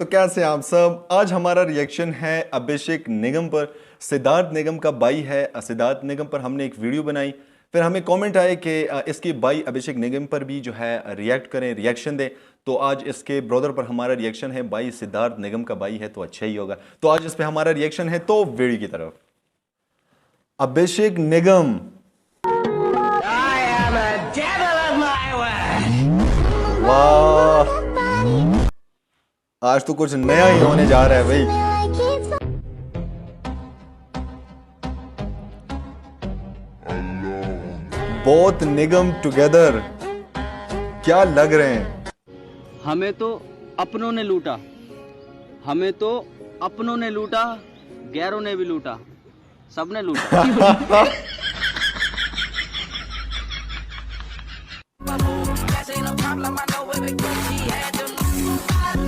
तो कैसे आप सब। आज हमारा रिएक्शन है अभिषेक निगम पर। सिद्धार्थ निगम का भाई है। सिद्धार्थ निगम पर हमने एक वीडियो बनाई, फिर हमें कमेंट आए कि इसके भाई अभिषेक निगम पर भी जो है रिएक्ट करें, रिएक्शन दें। तो आज इसके ब्रदर पर हमारा रिएक्शन है। भाई सिद्धार्थ निगम का भाई है तो अच्छा ही होगा। तो आज इस पे हमारा रिएक्शन है, तो वीडियो की तरफ। अभिषेक निगम, वाह, आज तो कुछ नया ही होने जा रहा है भाई। बोथ निगम टुगेदर, क्या लग रहे हैं। हमें तो अपनों ने लूटा, हमें तो अपनों ने लूटा, गैरों ने भी लूटा, सबने लूटा।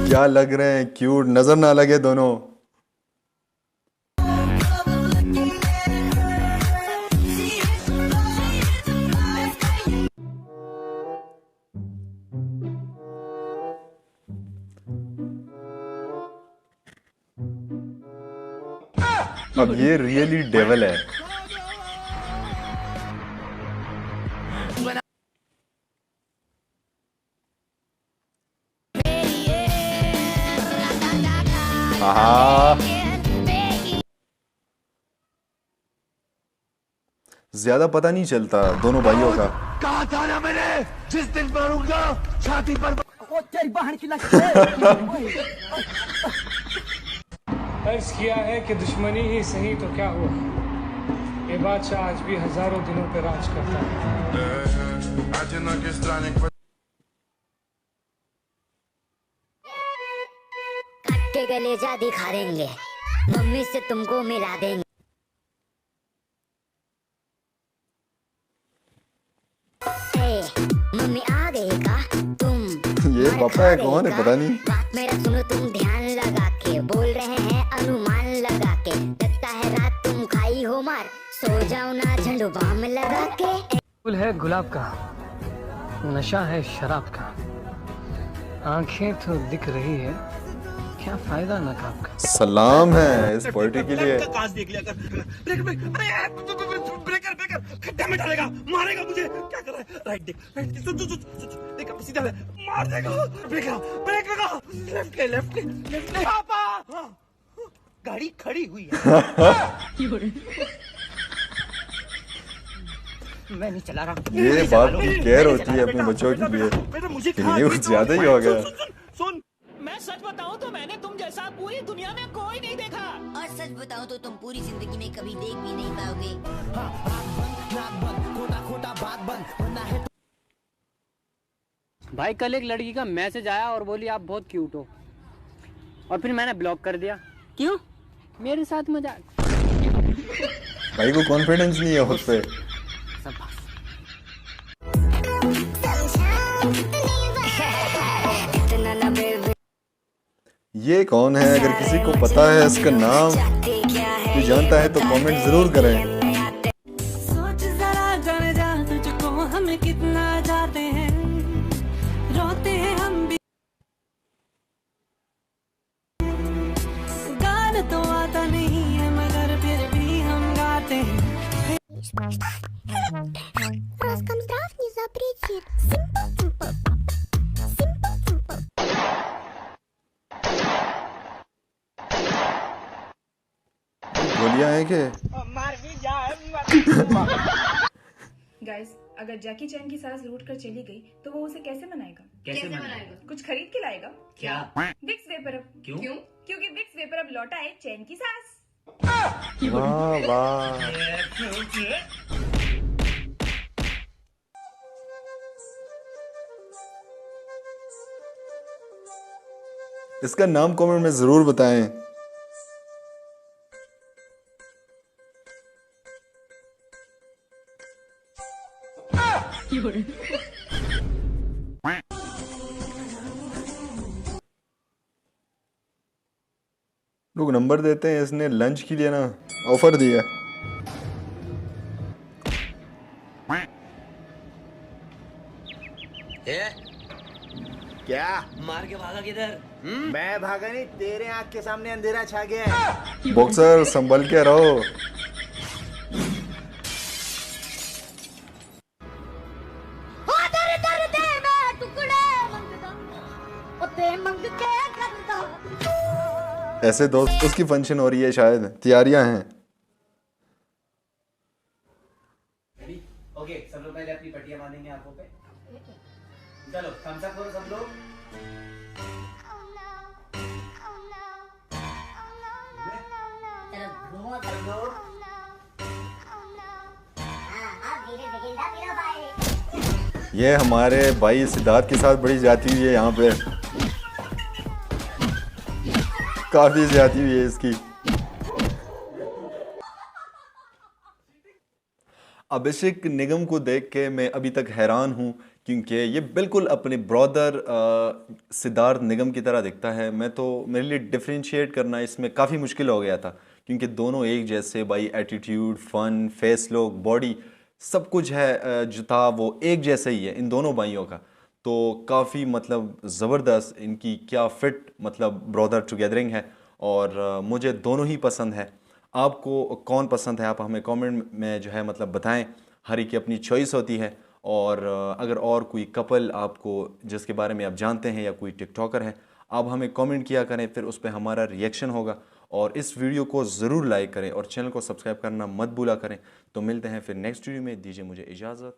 क्या लग रहे हैं, क्यूट नजर ना लगे दोनों। अब ये रियली डेविल है। हाँ, ज्यादा पता नहीं चलता दोनों भाइयों का। कहा था ना मैंने, जिस दिन मारूंगा छाती पर। वो तेरी बहन की अर्ज किया है कि दुश्मनी ही सही तो क्या हुआ, ये बादशाह आज भी हजारों दिनों पे राज करता है। कट्टे कलेजा दिखा देंगे, मम्मी से तुमको मिला देंगे। मम्मी आ गई का तुम। ये पापा है, कौन है पता नहीं। बात मेरा सुनो तुम ध्यान लगा के, बोल रहे हैं अनुमान लगा के। लगता है रात तुम खाई हो मार, सो जाओ ना झंडू बाम लगा के। फूल है गुलाब का, नशा है शराब का, आंखें तो दिख रही है, क्या फायदा नकाब का। सलाम है इस पोइट्री के लिए। कांच देख लिया कर। ब्रेकर ब्रेकर खड्डे में डालेगा, मारेगा मुझे, क्या कर रहा है। राइट देख, राइट देख, अब सीधा मार देगा। ब्रेक लगा, लेफ्ट ले पापा। गाड़ी खड़ी हुई है। मैं नहीं चला रहा। ये बात की केयर होती है अपने बच्चों के लिए। बेटा मुझे ये कुछ ज्यादा ही हो गया। सुन, मैं सच बताऊं तो मैंने तुम जैसा पूरी दुनिया में कोई नहीं देखा। और सच बताऊं तो तुम पूरी जिंदगी में कभी देख भी नहीं पाओगे। भाई कल एक लड़की का मैसेज आया और बोली आप बहुत क्यूट हो, और फिर मैंने ब्लॉक कर दिया। क्यों? मेरे साथ मजाक। भाई को कॉन्फिडेंस नहीं है खुद पे। ये कौन है? अगर किसी को पता है इसका नाम, कोई जानता है तो कमेंट जरूर करें। सोच जरा जाने जा तुझको हम कितना जाते हैं, रोते हैं हम भी। गाना तो आता नहीं है मगर फिर भी हम गाते हैं। Роскомздрав не запретит. गोलियां हैं के? गाइस, अगर जैकी चैन की सास रूठ कर चली गई तो वो उसे कैसे मनाएगा? कैसे मनाएगा? कुछ खरीद के लाएगा। क्या? विक्स वेपर अब। क्यों? क्योंकि विक्स वेपर अब लौटा है चैन की सास। वाह वाह। इसका नाम कमेंट में जरूर बताएं। लोग नंबर देते हैं, इसने लंच के लिए ना ऑफर दिया। क्या मार के भागा किधर? मैं भागा नहीं, तेरे आंख के सामने अंधेरा छा गया है। बॉक्सर संभल के रहो। ऐसे दोस्त उसकी फंक्शन हो रही है, शायद तैयारियां हैं। ओके, सब लोग पहले अपनी पट्टियां बांधेंगे आंखों पे। चलो थम्स अप करो सब लोग। ये हमारे भाई सिद्धार्थ के साथ बड़ी जाती हुई है, यहाँ पे काफी ज्यादा हुई है इसकी। अभिषेक निगम को देख के मैं अभी तक हैरान हूँ, क्योंकि ये बिल्कुल अपने ब्रदर सिद्धार्थ निगम की तरह दिखता है। मेरे लिए डिफरेंशिएट करना इसमें काफ़ी मुश्किल हो गया था, क्योंकि दोनों एक जैसे भाई, attitude, fun, face look, body सब कुछ है जो था वो एक जैसा ही है इन दोनों भाइयों का। तो काफ़ी मतलब ज़बरदस्त इनकी क्या फिट मतलब ब्रदर टुगेदरिंग है, और मुझे दोनों ही पसंद है। आपको कौन पसंद है आप हमें कमेंट में जो है मतलब बताएं। हर एक की अपनी चॉइस होती है, और अगर और कोई कपल आपको जिसके बारे में आप जानते हैं या कोई टिकटॉकर है, आप हमें कमेंट किया करें, फिर उस पर हमारा रिएक्शन होगा। और इस वीडियो को ज़रूर लाइक करें और चैनल को सब्सक्राइब करना मत भूला करें। तो मिलते हैं फिर नेक्स्ट वीडियो में, दीजिए मुझे इजाज़त।